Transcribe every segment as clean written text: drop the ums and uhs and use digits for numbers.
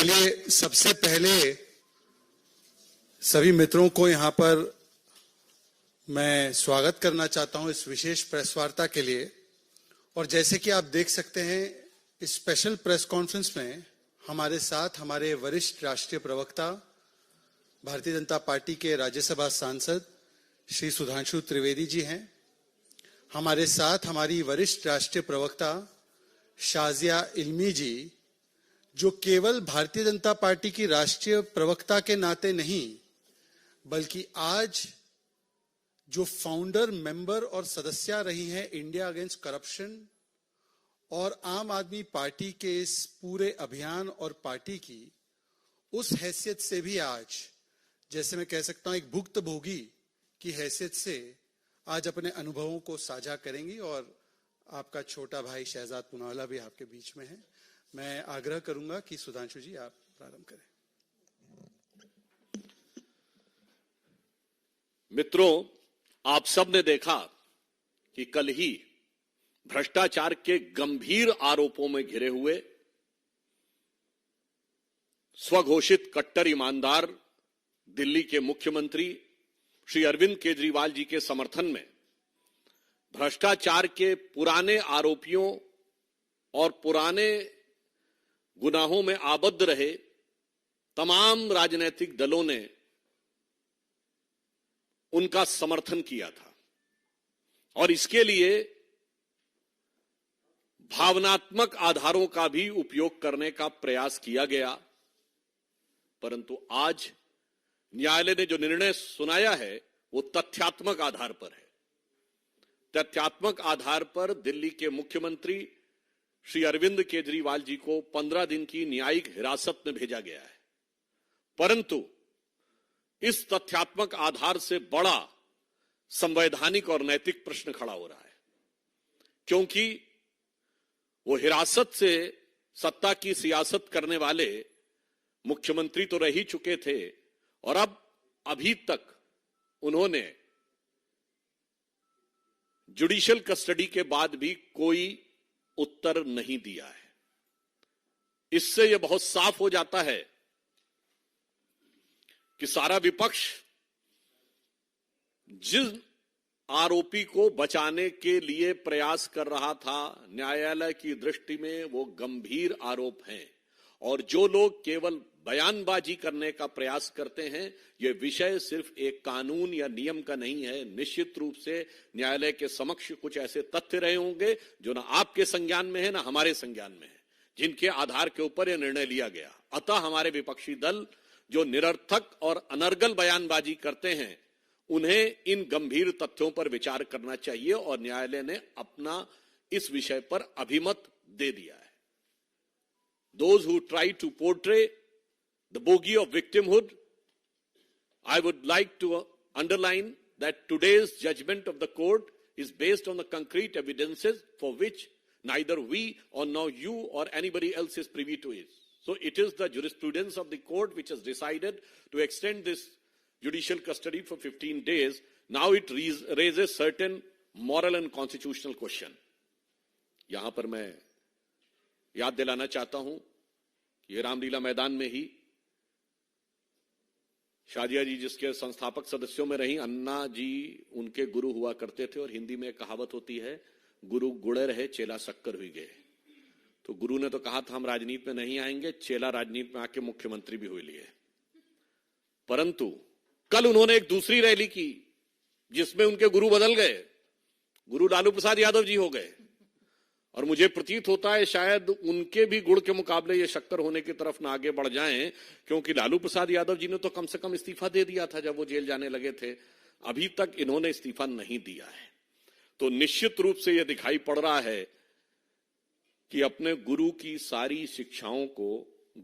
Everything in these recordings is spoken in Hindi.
चलिए, सबसे पहले सभी मित्रों को यहां पर मैं स्वागत करना चाहता हूं इस विशेष प्रेस वार्ता के लिए। और जैसे कि आप देख सकते हैं, इस स्पेशल प्रेस कॉन्फ्रेंस में हमारे साथ हमारे वरिष्ठ राष्ट्रीय प्रवक्ता, भारतीय जनता पार्टी के राज्यसभा सांसद श्री सुधांशु त्रिवेदी जी हैं। हमारे साथ हमारी वरिष्ठ राष्ट्रीय प्रवक्ता शाजिया इल्मी जी, जो केवल भारतीय जनता पार्टी की राष्ट्रीय प्रवक्ता के नाते नहीं, बल्कि आज जो फाउंडर, मेंबर और सदस्य रही हैं इंडिया अगेंस्ट करप्शन और आम आदमी पार्टी के इस पूरे अभियान और पार्टी की, उस हैसियत से भी आज, जैसे मैं कह सकता हूं, एक भुक्तभोगी की हैसियत से आज अपने अनुभवों को साझा करेंगी। और आपका छोटा भाई शहजाद पूनावाला भी आपके बीच में है। मैं आग्रह करूंगा कि सुधांशु जी आप प्रारंभ करें। मित्रों, आप सब ने देखा कि कल ही भ्रष्टाचार के गंभीर आरोपों में घिरे हुए स्वघोषित कट्टर ईमानदार दिल्ली के मुख्यमंत्री श्री अरविंद केजरीवाल जी के समर्थन में भ्रष्टाचार के पुराने आरोपियों और पुराने गुनाहों में आबद्ध रहे तमाम राजनीतिक दलों ने उनका समर्थन किया था। और इसके लिए भावनात्मक आधारों का भी उपयोग करने का प्रयास किया गया। परंतु आज न्यायालय ने जो निर्णय सुनाया है वो तथ्यात्मक आधार पर है। तथ्यात्मक आधार पर दिल्ली के मुख्यमंत्री श्री अरविंद केजरीवाल जी को 15 दिन की न्यायिक हिरासत में भेजा गया है। परंतु इस तथ्यात्मक आधार से बड़ा संवैधानिक और नैतिक प्रश्न खड़ा हो रहा है, क्योंकि वो हिरासत से सत्ता की सियासत करने वाले मुख्यमंत्री तो रह ही चुके थे और अब अभी तक उन्होंने जुडिशियल कस्टडी के बाद भी कोई उत्तर नहीं दिया है। इससे यह बहुत साफ हो जाता है कि सारा विपक्ष जिस आरोपी को बचाने के लिए प्रयास कर रहा था, न्यायालय की दृष्टि में वो गंभीर आरोप हैं। और जो लोग केवल बयानबाजी करने का प्रयास करते हैं, यह विषय सिर्फ एक कानून या नियम का नहीं है। निश्चित रूप से न्यायालय के समक्ष कुछ ऐसे तथ्य रहे होंगे जो ना आपके संज्ञान में है ना हमारे संज्ञान में है, जिनके आधार के ऊपर यह निर्णय लिया गया। अतः हमारे विपक्षी दल जो निरर्थक और अनर्गल बयानबाजी करते हैं, उन्हें इन गंभीर तथ्यों पर विचार करना चाहिए और न्यायालय ने अपना इस विषय पर अभिमत दे दिया है। Those who try to portray the bogey of victimhood, I would like to underline that today's judgment of the court is based on the concrete evidences for which neither we or now you or anybody else is privy to it. So it is the jurisprudence of the court which has decided to extend this judicial custody for 15 days. Now it raises certain moral and constitutional question. यहां पर मैं याद दिलाना चाहता हूं कि रामलीला मैदान में ही शाजिया जी, जिसके संस्थापक सदस्यों में रही, अन्ना जी उनके गुरु हुआ करते थे। और हिंदी में एक कहावत होती है, गुरु गुड़े रहे चेला शक्कर हुई गए। तो गुरु ने तो कहा था हम राजनीति में नहीं आएंगे, चेला राजनीति में आके मुख्यमंत्री भी हुए लिए। परंतु कल उन्होंने एक दूसरी रैली की जिसमें उनके गुरु बदल गए, गुरु लालू प्रसाद यादव जी हो गए। और मुझे प्रतीत होता है शायद उनके भी गुड़ के मुकाबले ये शक्कर होने की तरफ ना आगे बढ़ जाएं, क्योंकि लालू प्रसाद यादव जी ने तो कम से कम इस्तीफा दे दिया था जब वो जेल जाने लगे थे। अभी तक इन्होंने इस्तीफा नहीं दिया है। तो निश्चित रूप से यह दिखाई पड़ रहा है कि अपने गुरु की सारी शिक्षाओं को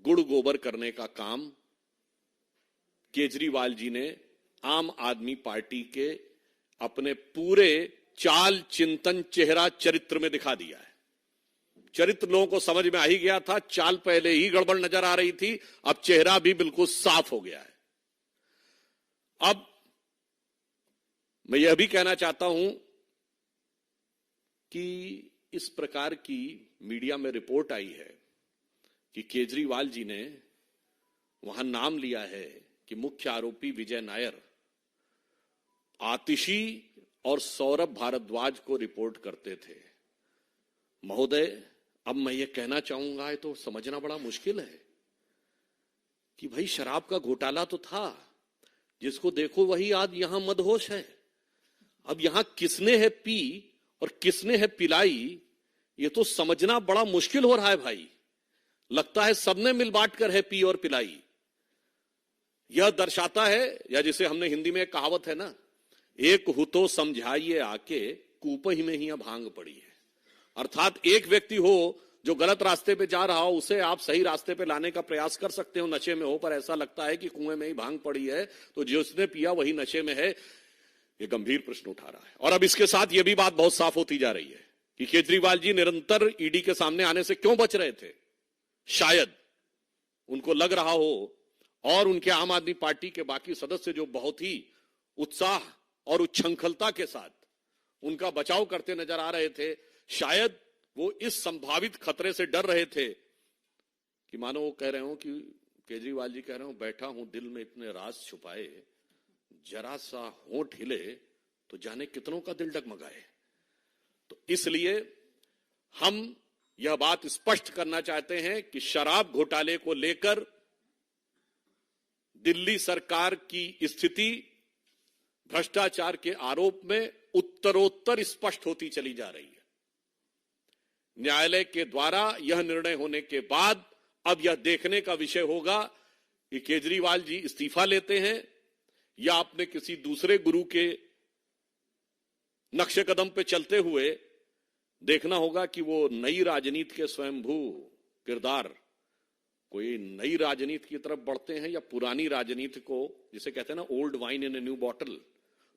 गुड़ गोबर करने का काम केजरीवाल जी ने आम आदमी पार्टी के अपने पूरे चाल, चिंतन, चेहरा, चरित्र में दिखा दिया है। चरित्र लोगों को समझ में आ ही गया था, चाल पहले ही गड़बड़ नजर आ रही थी, अब चेहरा भी बिल्कुल साफ हो गया है। अब मैं यह भी कहना चाहता हूं कि इस प्रकार की मीडिया में रिपोर्ट आई है कि केजरीवाल जी ने वहां नाम लिया है कि मुख्य आरोपी विजय नायर आतिशी और सौरभ भारद्वाज को रिपोर्ट करते थे। महोदय, अब मैं ये कहना चाहूंगा, ये तो समझना बड़ा मुश्किल है कि भाई शराब का घोटाला तो था, जिसको देखो वही आज यहां मदहोश है। अब यहां किसने है पी और किसने है पिलाई, ये तो समझना बड़ा मुश्किल हो रहा है भाई। लगता है सबने मिल बांट कर है पी और पिलाई। यह दर्शाता है, या जिसे हमने हिंदी में एक कहावत है ना, एक हु तो समझाइए आके, कूप ही में ही भांग पड़ी है। अर्थात एक व्यक्ति हो जो गलत रास्ते पे जा रहा हो, उसे आप सही रास्ते पे लाने का प्रयास कर सकते हो, नशे में हो, पर ऐसा लगता है कि कुएं में ही भांग पड़ी है, तो जिसने पिया वही नशे में है। ये गंभीर प्रश्न उठा रहा है। और अब इसके साथ यह भी बात बहुत साफ होती जा रही है कि केजरीवाल जी निरंतर ईडी के सामने आने से क्यों बच रहे थे। शायद उनको लग रहा हो, और उनके आम आदमी पार्टी के बाकी सदस्य जो बहुत ही उत्साह और उच्छृंखलता के साथ उनका बचाव करते नजर आ रहे थे, शायद वो इस संभावित खतरे से डर रहे थे कि मानो वो कह रहे हो कि केजरीवाल जी कह रहे हो, बैठा हूं दिल में इतने राज छुपाए, जरा सा होंठ हिले तो जाने कितनों का दिल डगमगाए। तो इसलिए हम यह बात स्पष्ट करना चाहते हैं कि शराब घोटाले को लेकर दिल्ली सरकार की स्थिति भ्रष्टाचार के आरोप में उत्तरोत्तर स्पष्ट होती चली जा रही है। न्यायालय के द्वारा यह निर्णय होने के बाद अब यह देखने का विषय होगा कि केजरीवाल जी इस्तीफा लेते हैं या अपने किसी दूसरे गुरु के नक्शे कदम पे चलते हुए देखना होगा कि वो नई राजनीति के स्वयंभू किरदार, कोई नई राजनीति की तरफ बढ़ते हैं या पुरानी राजनीति को, जिसे कहते हैं ना old wine in a new bottle,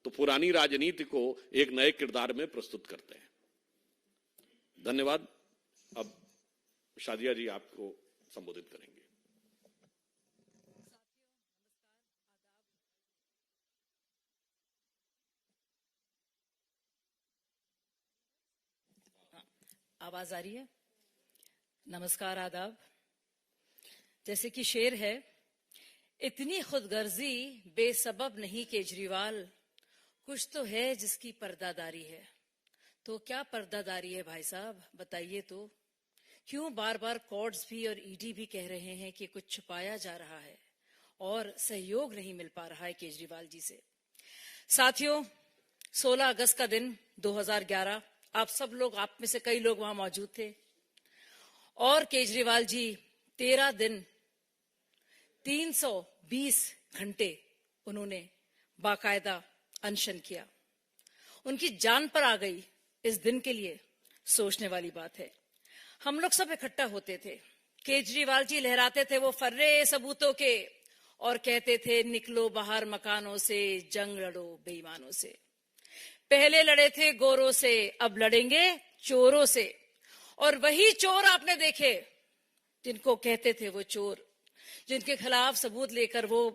तो पुरानी राजनीति को एक नए किरदार में प्रस्तुत करते हैं। धन्यवाद। अब शादिया जी आपको संबोधित करेंगे। आवाज आ रही है? नमस्कार, आदाब। जैसे कि शेर है, इतनी खुदगर्जी बेसबब नहीं केजरीवाल, कुछ तो है जिसकी पर्दादारी है। तो क्या पर्दादारी है भाई साहब, बताइए तो। क्यों बार बार कोर्ट्स भी और ईडी भी कह रहे हैं कि कुछ छुपाया जा रहा है और सहयोग नहीं मिल पा रहा है केजरीवाल जी से। साथियों, 16 अगस्त का दिन 2011, आप सब लोग, आप में से कई लोग वहां मौजूद थे, और केजरीवाल जी 13 दिन 320 घंटे उन्होंने बाकायदा अनशन किया। उनकी जान पर आ गई। इस दिन के लिए सोचने वाली बात है। हम लोग सब इकट्ठा होते थे, केजरीवाल जी लहराते थे वो फर्रे सबूतों के और कहते थे, निकलो बाहर मकानों से, जंग लड़ो बेईमानों से। पहले लड़े थे गोरों से, अब लड़ेंगे चोरों से। और वही चोर आपने देखे जिनको कहते थे वो चोर, जिनके खिलाफ सबूत लेकर वो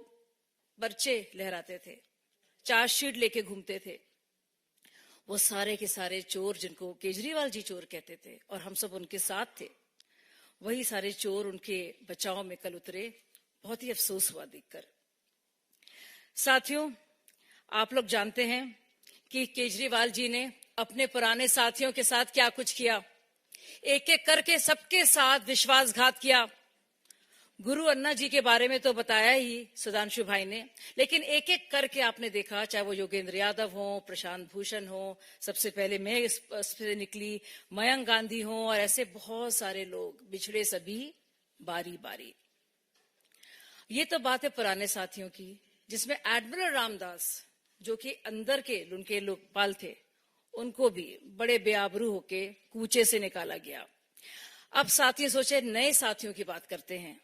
पर्चे लहराते थे, चार्जशीट लेके घूमते थे, वो सारे के सारे चोर जिनको केजरीवाल जी चोर कहते थे और हम सब उनके साथ थे, वही सारे चोर उनके बचाव में कल उतरे। बहुत ही अफसोस हुआ देखकर। साथियों, आप लोग जानते हैं कि केजरीवाल जी ने अपने पुराने साथियों के साथ क्या कुछ किया। एक एक करके सबके साथ विश्वासघात किया। गुरु अन्ना जी के बारे में तो बताया ही सुधांशु भाई ने, लेकिन एक एक करके आपने देखा, चाहे वो योगेंद्र यादव हो, प्रशांत भूषण हो, सबसे पहले मैं इस से निकली, मयंक गांधी हो, और ऐसे बहुत सारे लोग बिछड़े सभी बारी बारी। ये तो बात है पुराने साथियों की, जिसमें एडमिरल रामदास जो कि अंदर के उनके लोकपाल थे, उनको भी बड़े बेआबरू होके कूचे से निकाला गया। अब साथी सोचे नए साथियों की बात करते हैं।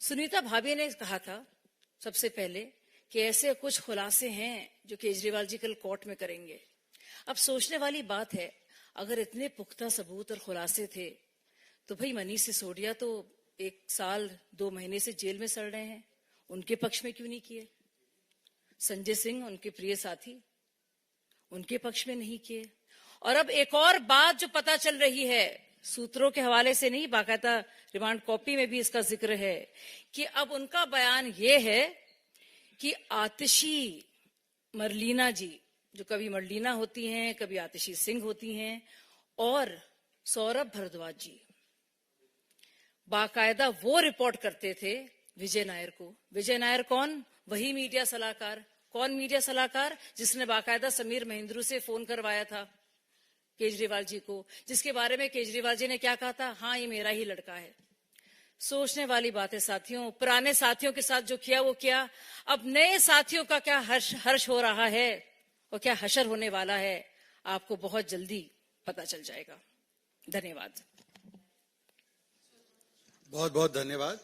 सुनीता भाभी ने कहा था सबसे पहले कि ऐसे कुछ खुलासे हैं जो केजरीवाल जी कल कोर्ट में करेंगे। अब सोचने वाली बात है, अगर इतने पुख्ता सबूत और खुलासे थे तो भाई मनीष सिसोदिया तो 1 साल 2 महीने से जेल में सड़ रहे हैं, उनके पक्ष में क्यों नहीं किए? संजय सिंह उनके प्रिय साथी, उनके पक्ष में नहीं किए। और अब एक और बात जो पता चल रही है सूत्रों के हवाले से नहीं, बाकायदा रिमांड कॉपी में भी इसका जिक्र है कि अब उनका बयान ये है कि आतिशी मरलीना जी, जो कभी मरलीना होती हैं, कभी आतिशी सिंह होती हैं, और सौरभ भारद्वाज जी बाकायदा वो रिपोर्ट करते थे विजय नायर को। विजय नायर कौन? वही मीडिया सलाहकार। कौन मीडिया सलाहकार? जिसने बाकायदा समीर महेंद्रू से फोन करवाया था केजरीवाल जी को, जिसके बारे में केजरीवाल जी ने क्या कहा था? हाँ, ये मेरा ही लड़का है। सोचने वाली बातें साथियों। पुराने साथियों के साथ जो किया वो किया, अब नए साथियों का क्या हर्ष हो रहा है और क्या हशर होने वाला है, आपको बहुत जल्दी पता चल जाएगा। धन्यवाद। बहुत बहुत धन्यवाद।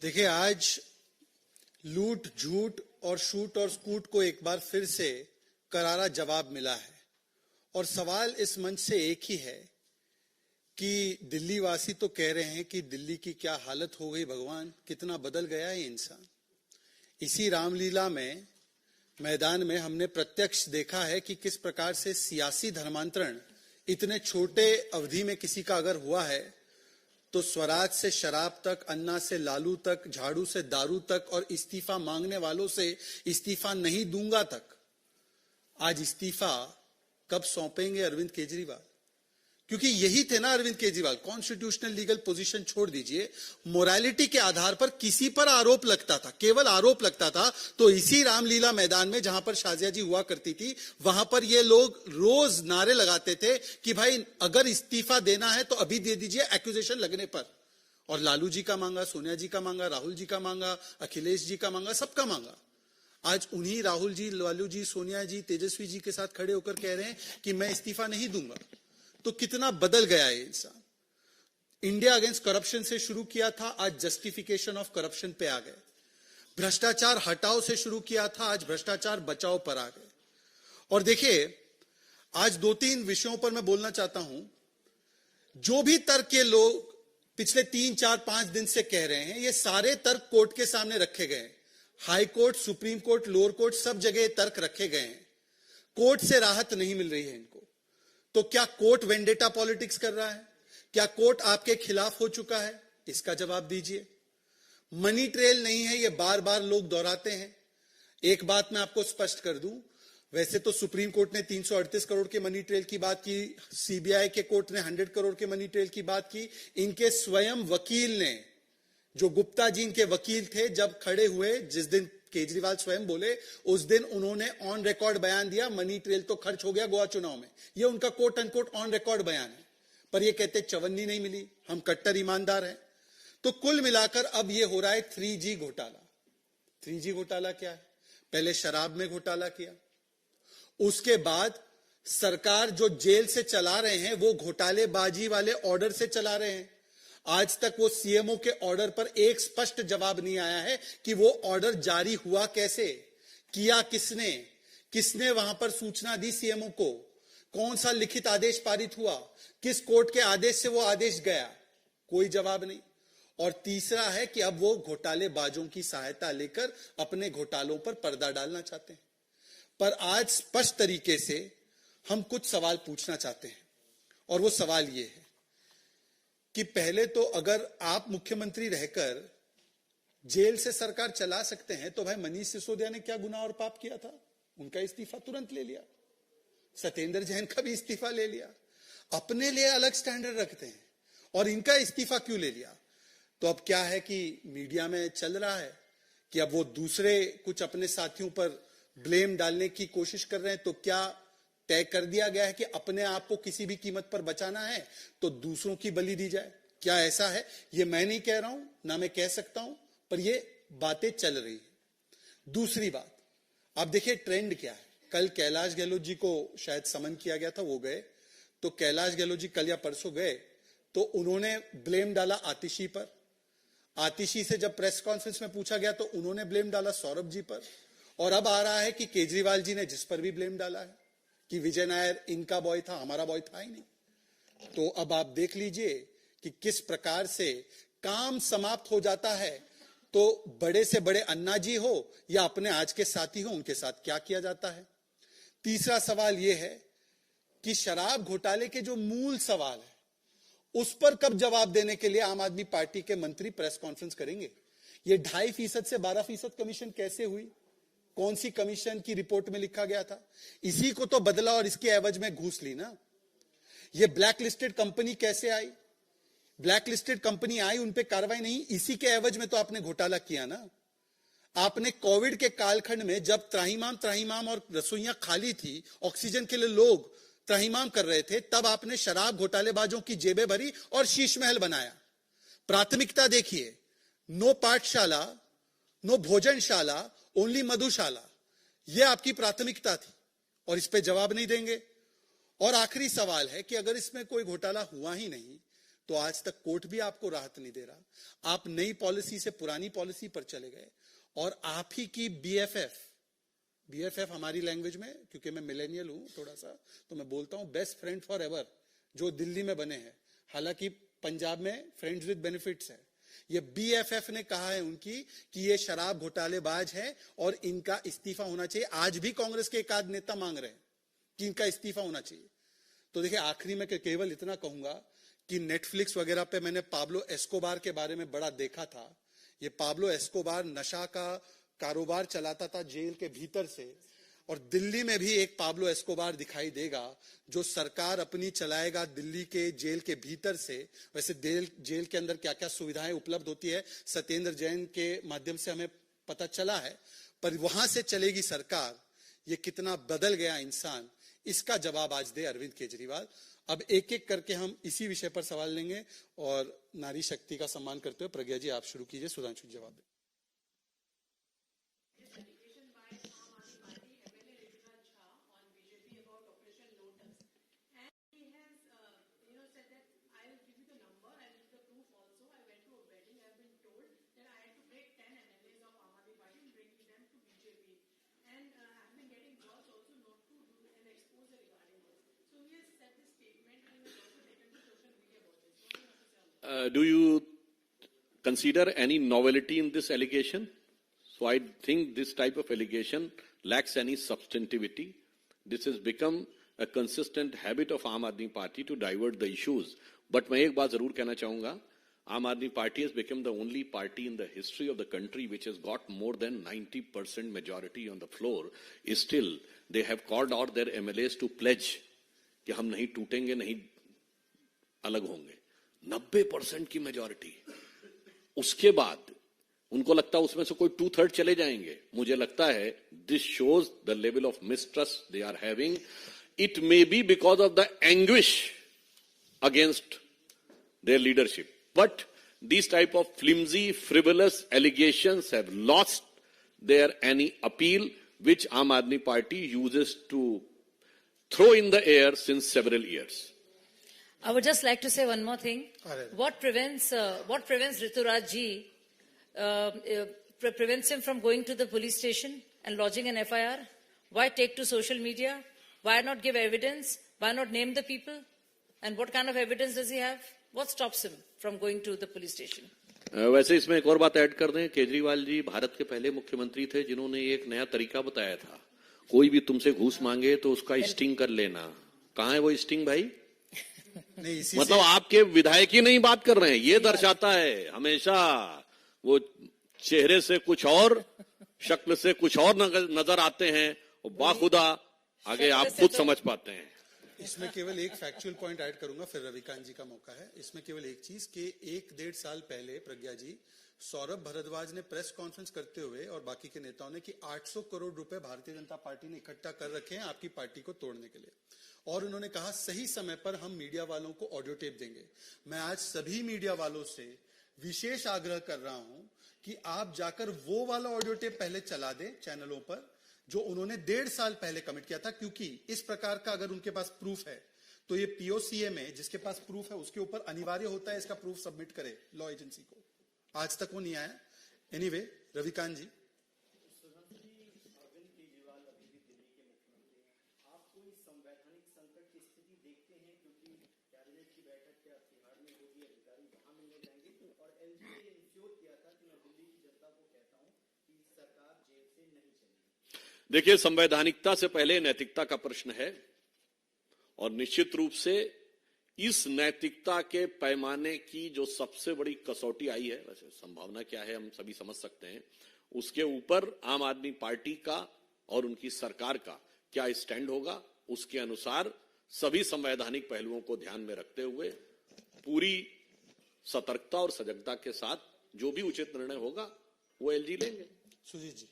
देखिए, आज लूट, झूठ और शूट और स्कूट को एक बार फिर से करारा जवाब मिला है, और सवाल इस मंच से एक ही है कि दिल्ली वासी तो कह रहे हैं कि दिल्ली की क्या हालत हो गई, भगवान कितना बदल गया है इंसान। इसी रामलीला में मैदान में हमने प्रत्यक्ष देखा है कि किस प्रकार से सियासी धर्मांतरण इतने छोटे अवधि में किसी का अगर हुआ है तो स्वराज से शराब तक, अन्ना से लालू तक, झाड़ू से दारू तक, और इस्तीफा मांगने वालों से इस्तीफा नहीं दूंगा तक। आज इस्तीफा कब सौंपेंगे अरविंद केजरीवाल? क्योंकि यही थे ना Arvind Kejriwal, constitutional legal position छोड़ दीजिए, मोरालिटी के आधार पर किसी पर आरोप लगता था, केवल आरोप लगता था, तो इसी रामलीला मैदान में जहां पर शाजिया जी हुआ करती थी, वहां पर ये लोग रोज नारे लगाते थे कि भाई अगर इस्तीफा देना है तो अभी दे दीजिए एक्यूजेशन लगने पर। और लालू जी का मांगा, सोनिया जी का मांगा, राहुल जी का मांगा, अखिलेश जी का मांगा, सबका मांगा। आज उन्हीं राहुल जी, लालू जी, सोनिया जी, तेजस्वी जी के साथ खड़े होकर कह रहे हैं कि मैं इस्तीफा नहीं दूंगा। तो कितना बदल गया है इंसान। इंडिया अगेंस्ट करप्शन से शुरू किया था, आज जस्टिफिकेशन ऑफ करप्शन पे आ गए। भ्रष्टाचार हटाओ से शुरू किया था, आज भ्रष्टाचार बचाओ पर आ गए। और देखिए, आज 2-3 विषयों पर मैं बोलना चाहता हूं। जो भी तर्क के लोग पिछले 3-4-5 दिन से कह रहे हैं, ये सारे तर्क कोर्ट के सामने रखे गए हैं। High court, supreme court, lower court, सब जगह तर्क रखे गए हैं। कोर्ट से राहत नहीं मिल रही है इनको। तो क्या कोर्ट वेंडेटा पॉलिटिक्स कर रहा है? क्या कोर्ट आपके खिलाफ हो चुका है? इसका जवाब दीजिए। मनी ट्रेल नहीं है, ये बार बार लोग दोहराते हैं। एक बात मैं आपको स्पष्ट कर दूं, वैसे तो सुप्रीम कोर्ट ने 338 करोड़ के मनी ट्रेल की बात की, सीबीआई के कोर्ट ने 100 करोड़ के मनी ट्रेल की बात की। इनके स्वयं वकील ने, जो गुप्ता जी इनके वकील थे, जब खड़े हुए, जिस दिन केजरीवाल स्वयं बोले, उस दिन उन्होंने ऑन रिकॉर्ड बयान दिया, मनी ट्रेल तो खर्च हो गया गोवा चुनाव में। ये उनका कोट अनकोट ऑन रिकॉर्ड बयान है। पर ये कहते चवन्नी नहीं मिली, हम कट्टर ईमानदार हैं। तो कुल मिलाकर अब ये हो रहा है 3G घोटाला। 3G घोटाला क्या है? पहले शराब में घोटाला किया, उसके बाद सरकार जो जेल से चला रहे हैं वो घोटालेबाजी वाले ऑर्डर से चला रहे हैं। आज तक वो सीएमओ के ऑर्डर पर एक स्पष्ट जवाब नहीं आया है कि वो ऑर्डर जारी हुआ कैसे, किया किसने, किसने वहां पर सूचना दी सीएमओ को, कौन सा लिखित आदेश पारित हुआ, किस कोर्ट के आदेश से वो आदेश गया, कोई जवाब नहीं। और तीसरा है कि अब वो घोटालेबाजों की सहायता लेकर अपने घोटालों पर पर्दा डालना चाहते हैं। पर आज स्पष्ट तरीके से हम कुछ सवाल पूछना चाहते हैं, और वो सवाल ये है कि पहले तो अगर आप मुख्यमंत्री रहकर जेल से सरकार चला सकते हैं, तो भाई मनीष सिसोदिया ने क्या गुनाह और पाप किया था? उनका इस्तीफा तुरंत ले लिया। सत्येंद्र जैन का भी इस्तीफा ले लिया। अपने लिए अलग स्टैंडर्ड रखते हैं, और इनका इस्तीफा क्यों ले लिया? तो अब क्या है कि मीडिया में चल रहा है कि अब वो दूसरे कुछ अपने साथियों पर ब्लेम डालने की कोशिश कर रहे हैं। तो क्या तय कर दिया गया है कि अपने आप को किसी भी कीमत पर बचाना है तो दूसरों की बलि दी जाए? क्या ऐसा है? ये मैं नहीं कह रहा हूं, ना मैं कह सकता हूं, पर ये बातें चल रही है। दूसरी बात, आप देखिए ट्रेंड क्या है। कल कैलाश गहलोत जी को शायद समन किया गया था, वो गए। तो कैलाश गहलोत जी कल या परसों गए, तो उन्होंने ब्लेम डाला आतिशी पर। आतिशी से जब प्रेस कॉन्फ्रेंस में पूछा गया तो उन्होंने ब्लेम डाला सौरभ जी पर। और अब आ रहा है कि केजरीवाल जी ने जिस पर भी ब्लेम डाला है कि विजय नायर इनका बॉय था, हमारा बॉय था ही नहीं। तो अब आप देख लीजिए कि किस प्रकार से काम समाप्त हो जाता है। तो बड़े से बड़े अन्ना जी हो या अपने आज के साथी हो, उनके साथ क्या किया जाता है। तीसरा सवाल यह है कि शराब घोटाले के जो मूल सवाल है, उस पर कब जवाब देने के लिए आम आदमी पार्टी के मंत्री प्रेस कॉन्फ्रेंस करेंगे? ये 2.5% से 12% कमीशन कैसे हुई? कौन सी कमीशन की रिपोर्ट में लिखा गया था? इसी को तो बदला और इसके एवज में घूस ली ना। ये ब्लैक लिस्टेड कंपनी कैसे आई? ब्लैक लिस्टेड कंपनी आई, उन पे कार्रवाई नहीं, इसी के एवज में तो आपने घोटाला किया ना। आपने कोविड के कालखंड में जब त्राहिमाम और रसोइयां खाली थी, ऑक्सीजन के लिए लोग त्राहिमाम कर रहे थे, तब आपने शराब घोटालेबाजों की जेबें भरी और शीश महल बनाया। प्राथमिकता देखिए, नो पाठशाला, नो भोजनशाला, ओनली मधुशाला, यह आपकी प्राथमिकता थी और इस पे जवाब नहीं देंगे। और आखिरी सवाल है कि अगर इसमें कोई घोटाला हुआ ही नहीं तो आज तक कोर्ट भी आपको राहत नहीं दे रहा। आप नई पॉलिसी से पुरानी पॉलिसी पर चले गए और आप ही की बीएफएफ हमारी लैंग्वेज में, क्योंकि मैं मिलेनियल हूं थोड़ा सा, तो मैं बोलता हूं बेस्ट फ्रेंड फॉर एवर, जो दिल्ली में बने हैं, हालांकि पंजाब में फ्रेंड्स विद बेनिफिट्स है। ये बीएफएफ ने कहा है उनकी कि ये शराब घोटालेबाज है और इनका इस्तीफा होना चाहिए। आज भी कांग्रेस के एक आध नेता मांग रहे हैं कि इनका इस्तीफा होना चाहिए। तो देखिए, आखिरी में केवल इतना कहूंगा कि नेटफ्लिक्स वगैरह पे मैंने पाब्लो एस्कोबार के बारे में बड़ा देखा था। ये पाब्लो एस्कोबार नशा का कारोबार चलाता था जेल के भीतर से, और दिल्ली में भी एक पाब्लो एस्कोबार दिखाई देगा जो सरकार अपनी चलाएगा दिल्ली के जेल के भीतर से। वैसे जेल के अंदर क्या क्या सुविधाएं उपलब्ध होती है सत्येंद्र जैन के माध्यम से हमें पता चला है, पर वहां से चलेगी सरकार। ये कितना बदल गया इंसान, इसका जवाब आज दे अरविंद केजरीवाल। अब एक एक करके हम इसी विषय पर सवाल लेंगे और नारी शक्ति का सम्मान करते हुए प्रज्ञा जी आप शुरू कीजिए, सुधांशु जी जवाब दें। Do you consider any novelty in this allegation? So I think this type of allegation lacks any substantivity. This has become a consistent habit of Aam Aadmi Party to divert the issues. But मैं एक बात जरूर कहना चाहूंगा, Aam Aadmi Party has become the only party in the history of the country which has got more than 90% majority on the floor. Still, they have called out their MLAs to pledge कि हम नहीं टूटेंगे, नहीं अलग होंगे। 90% की मेजॉरिटी, उसके बाद उनको लगता है उसमें से कोई 2/3 चले जाएंगे। मुझे लगता है this shows the level of mistrust they are having. It may be because of the anguish against their leadership, but these type of flimsy, frivolous allegations have lost their any appeal which Aam Aadmi Party uses to throw in the air since several years. I would just like to say one more thing. What prevents Rituraj ji, prevents him from going to the police station and lodging an FIR? Why take to social media? Why not give evidence? Why not name the people? And what kind of evidence does he have? What stops him from going to the police station? वैसे इसमें एक और बात ऐड कर दें, केजरीवाल जी भारत के पहले मुख्यमंत्री थे जिन्होंने एक नया तरीका बताया था, कोई भी तुमसे घूस मांगे तो उसका स्टिंग कर लेना। कहाँ है वो स्टिंग भाई? नहीं, मतलब आपके विधायक ही नहीं बात कर रहे हैं, ये दर्शाता है हमेशा वो चेहरे से कुछ और, शक्ल से कुछ और नजर आते हैं, और बाखुदा आगे आप खुद समझ पाते हैं। इसमें केवल एक फैक्चुअल पॉइंट ऐड करूंगा, फिर रविकांत जी का मौका है। इसमें केवल एक चीज कि 1-1.5 साल पहले प्रज्ञा जी, सौरभ भारद्वाज ने प्रेस कॉन्फ्रेंस करते हुए और बाकी के नेताओं ने कि 800 करोड़ रुपए भारतीय जनता पार्टी ने इकट्ठा कर रखे हैं आपकी पार्टी को तोड़ने के लिए, और उन्होंने कहा सही समय पर हम मीडिया वालों को ऑडियो टेप देंगे। मैं आज सभी मीडिया वालों से विशेष आग्रह कर रहा हूं कि आप जाकर वो वाला ऑडियो टेप पहले चला दें चैनलों पर जो उन्होंने 1.5 साल पहले कमिट किया था, क्योंकि इस प्रकार का अगर उनके पास प्रूफ है तो ये पीओसीए में जिसके पास प्रूफ है उसके ऊपर अनिवार्य होता है इसका प्रूफ सबमिट करे लॉ एजेंसी को। आज तक वो नहीं आया। एनीवे, रविकांत जी। देखिए, संवैधानिकता से पहले नैतिकता का प्रश्न है, और निश्चित रूप से इस नैतिकता के पैमाने की जो सबसे बड़ी कसौटी आई है, वैसे संभावना क्या है हम सभी समझ सकते हैं, उसके ऊपर आम आदमी पार्टी का और उनकी सरकार का क्या स्टैंड होगा, उसके अनुसार सभी संवैधानिक पहलुओं को ध्यान में रखते हुए पूरी सतर्कता और सजगता के साथ जो भी उचित निर्णय होगा वो एलजी लेंगे। सुजीत जी,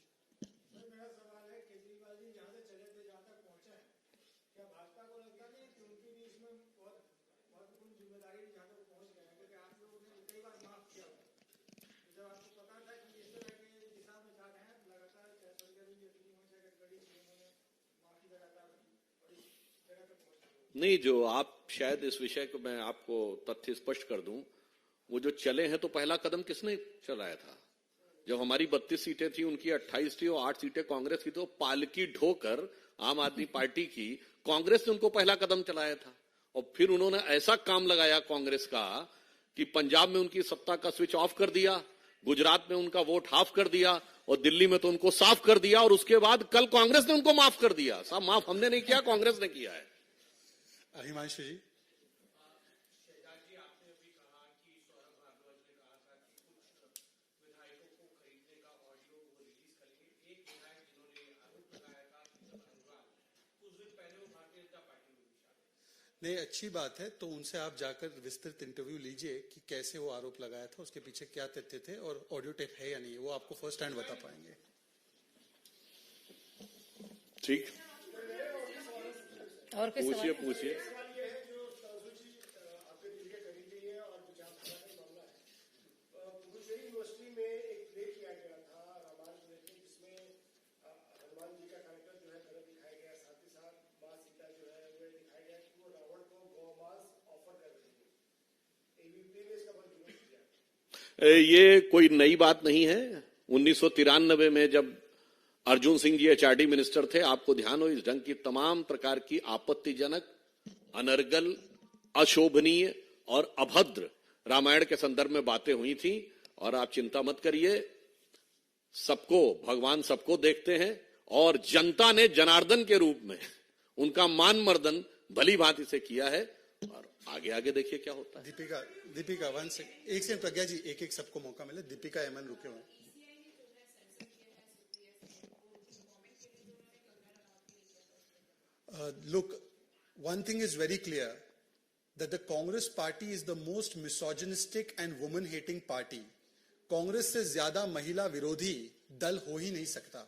नहीं, जो आप शायद इस विषय को मैं आपको तथ्य स्पष्ट कर दूं, वो जो चले हैं तो पहला कदम किसने चलाया था? जब हमारी 32 सीटें थी, उनकी 28 थी और 8 सीटें कांग्रेस की, तो पालकी ढोकर आम आदमी पार्टी की कांग्रेस ने उनको पहला कदम चलाया था। और फिर उन्होंने ऐसा काम लगाया कांग्रेस का कि पंजाब में उनकी सत्ता का स्विच ऑफ कर दिया, गुजरात में उनका वोट हाफ कर दिया और दिल्ली में तो उनको साफ कर दिया। और उसके बाद कल कांग्रेस ने उनको माफ कर दिया। साहब, माफ हमने नहीं किया, कांग्रेस ने किया है। हिमांशु जी। नहीं, अच्छी बात है, तो उनसे आप जाकर विस्तृत इंटरव्यू लीजिए कि कैसे वो आरोप लगाया था, उसके पीछे क्या तथ्य थे और ऑडियो टेप है या नहीं, वो आपको फर्स्ट हैंड बता पाएंगे। ठीक, और पूछिए पूछिए। ये कोई नई बात नहीं है। 1993 में जब अर्जुन सिंह जी एचआरडी मिनिस्टर थे, आपको ध्यान हो, इस ढंग की तमाम प्रकार की आपत्तिजनक, अनर्गल, अशोभनीय और अभद्र रामायण के संदर्भ में बातें हुई थी। और आप चिंता मत करिए, सबको भगवान सबको देखते हैं और जनता ने जनार्दन के रूप में उनका मान मर्दन भली भांति से किया है। और आगे आगे देखिए क्या होता है। दीपिका एक सेकंड, प्रज्ञा जी, एक एक सबको मौका मिले। दीपिका एमएन रुके हुए। Look, one thing is very clear that the Congress party is the most misogynistic and woman-hating party. Congress से ज्यादा महिला विरोधी दल हो ही नहीं सकता।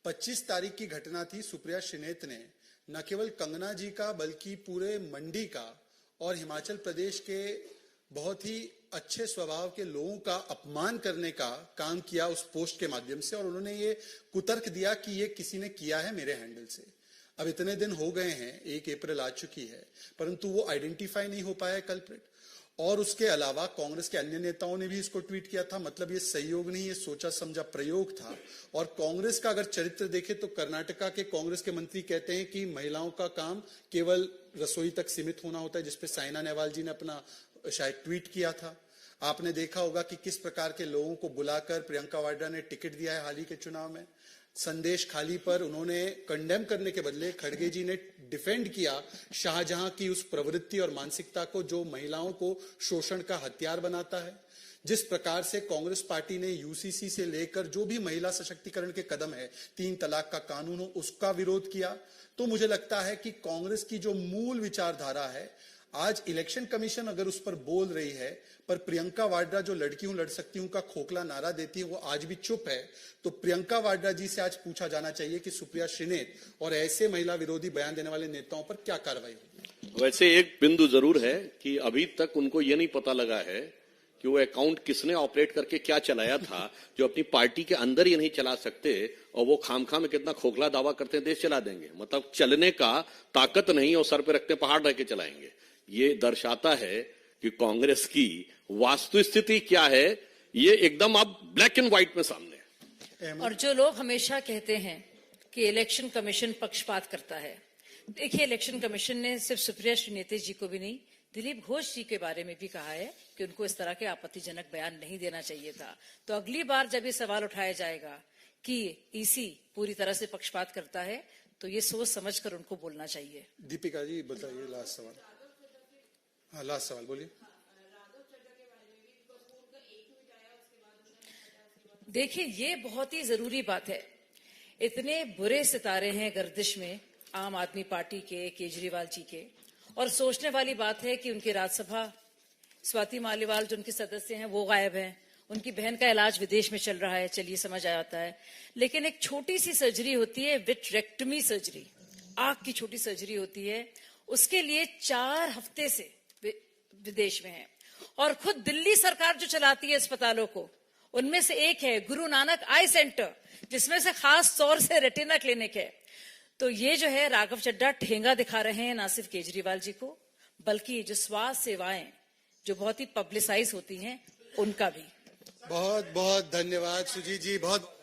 25 तारीख की घटना थी, सुप्रिया श्रीनेत ने न केवल कंगना जी का बल्कि पूरे मंडी का और हिमाचल प्रदेश के बहुत ही अच्छे स्वभाव के लोगों का अपमान करने का काम किया उस पोस्ट के माध्यम से। और उन्होंने ये कुतर्क दिया कि ये किसी ने किया है मेरे हैंडल से। अब इतने दिन हो गए हैं, 1 अप्रैल आ चुकी है, परंतु वो आइडेंटिफाई नहीं हो पाया कल्प्रिट। और उसके अलावा कांग्रेस के अन्य नेताओं ने भी इसको ट्वीट किया था। मतलब ये सहयोग नहीं, ये सोचा समझा प्रयोग था। और कांग्रेस का अगर चरित्र देखें तो कर्नाटका के कांग्रेस के मंत्री कहते हैं कि महिलाओं का काम केवल रसोई तक सीमित होना होता है, जिसपे साइना नेहवाल जी ने अपना शायद ट्वीट किया था। आपने देखा होगा कि किस प्रकार के लोगों को बुलाकर प्रियंका वाड्रा ने टिकट दिया है हाल ही के चुनाव में। संदेश खाली पर उन्होंने कंडेम करने के बदले खड़गे जी ने डिफेंड किया शाहजहां की उस प्रवृत्ति और मानसिकता को जो महिलाओं को शोषण का हथियार बनाता है। जिस प्रकार से कांग्रेस पार्टी ने यूसीसी से लेकर जो भी महिला सशक्तिकरण के कदम है, 3 तलाक का कानून हो, उसका विरोध किया। तो मुझे लगता है कि कांग्रेस की जो मूल विचारधारा है, आज इलेक्शन कमीशन अगर उस पर बोल रही है, पर प्रियंका वाड्रा जो लड़की हूं लड़ सकती हूं का खोखला नारा देती है, वो आज भी चुप है। तो प्रियंका वाड्रा जी से आज पूछा जाना चाहिए कि सुप्रिया श्रीनेत और ऐसे महिला विरोधी बयान देने वाले नेताओं पर क्या कार्रवाई होगी। वैसे एक बिंदु जरूर है कि अभी तक उनको ये नहीं पता लगा है कि वो अकाउंट किसने ऑपरेट करके क्या चलाया था, जो अपनी पार्टी के अंदर ही नहीं चला सकते और वो खामखा में कितना खोखला दावा करते हैं देश चला देंगे। मतलब चलने का ताकत नहीं और सर पे रखते पहाड़ रख के चलाएंगे। ये दर्शाता है कि कांग्रेस की वास्तु स्थिति क्या है, ये एकदम अब ब्लैक एंड व्हाइट में सामने है। और जो लोग हमेशा कहते हैं कि इलेक्शन कमीशन पक्षपात करता है, देखिए इलेक्शन कमीशन ने सिर्फ सुप्रिया श्रीनेत जी को भी नहीं, दिलीप घोष जी के बारे में भी कहा है कि उनको इस तरह के आपत्तिजनक बयान नहीं देना चाहिए था। तो अगली बार जब ये सवाल उठाया जाएगा कि ईसी पूरी तरह से पक्षपात करता है, तो ये सोच समझकर उनको बोलना चाहिए। दीपिका जी बताइए लास्ट सवाल। हाँ, लास्ट सवाल बोलिए। देखिए, ये बहुत ही जरूरी बात है। इतने बुरे सितारे हैं गर्दिश में आम आदमी पार्टी के, केजरीवाल जी के, और सोचने वाली बात है कि उनकी राज्यसभा स्वाति मालीवाल जो उनके सदस्य हैं वो गायब हैं, उनकी बहन का इलाज विदेश में चल रहा है, चलिए समझ आ जाता है। लेकिन एक छोटी सी सर्जरी होती है, विट्रेक्टमी सर्जरी, आंख की छोटी सर्जरी होती है, उसके लिए 4 हफ्ते से विदेश में है। और खुद दिल्ली सरकार जो चलाती है अस्पतालों को, उनमें से एक है गुरु नानक आई सेंटर, जिसमें से खास तौर से रेटिना क्लिनिक है। तो ये जो है राघव चड्ढा ठेंगा दिखा रहे हैं ना सिर्फ केजरीवाल जी को, बल्कि जो स्वास्थ्य सेवाएं जो बहुत ही पब्लिसाइज होती हैं उनका भी। बहुत बहुत धन्यवाद सुजीत जी, बहुत